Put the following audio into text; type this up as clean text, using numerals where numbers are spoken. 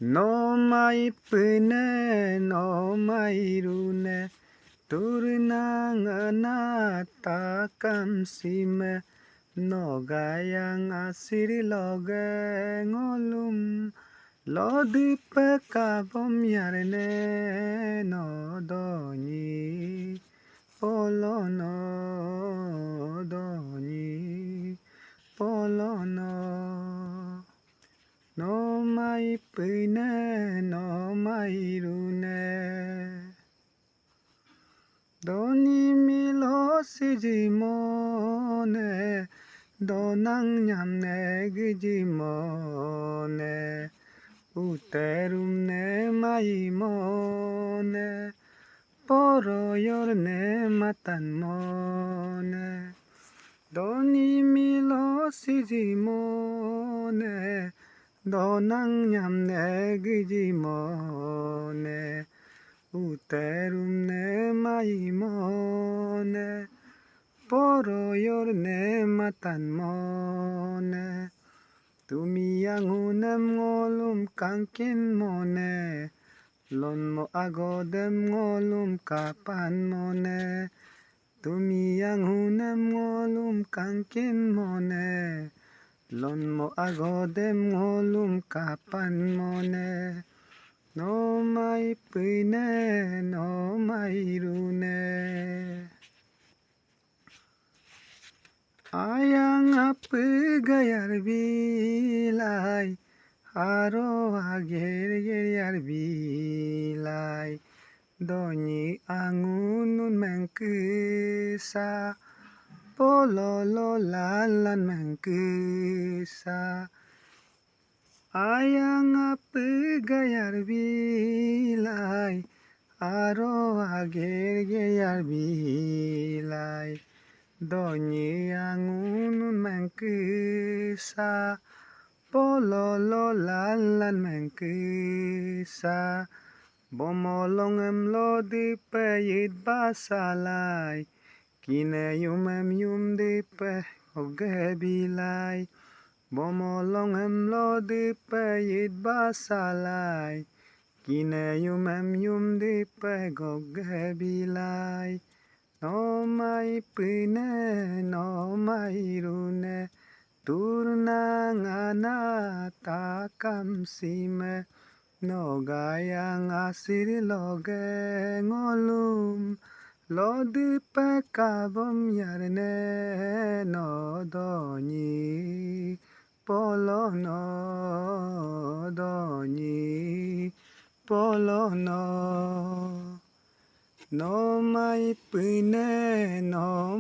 No mai pune, no mai rune, turnangana takam sime, no gayang asiri loge ngolum, lodipe kabom yarne no doni, polono doni, polono. No mai pune, no mai rune. Doni milo sijimone, donang nyamne gijimone, uterumne maimone, poroyorne matanmone. Doni milo sijimone, donang nyamne gijimone, uterumne maimone, poroyorne matanmone. Tumi yang unem ngolum kangkin mone, lon mo agodem ngolum kapan mone. Tumi yang unem ngolum kangkin mone, lon mo agodem ngolum kapan mone. No mai pune, no mai rune. Ayang apa gayar bilai, haro ager gayar bilai. Doni angunun mengkisa, pololo lalan mengkisa. Ayang apa gayar bilai, haro ager gayar bilai. Doni angunun mengkisa, pololo lalan mengkisa. Bomolong em lodi peyit basalai, kine yum em yum di pe oge bilai. Bomolong em lodi peyit basalai, kine yum em yum di pe oge bilai. No mai pune, no mai rune, turnangana takam sime, no gayang asiri loge ngolum, lodi pe kabom yarne no doni, polono doni, polono. No mai pune, no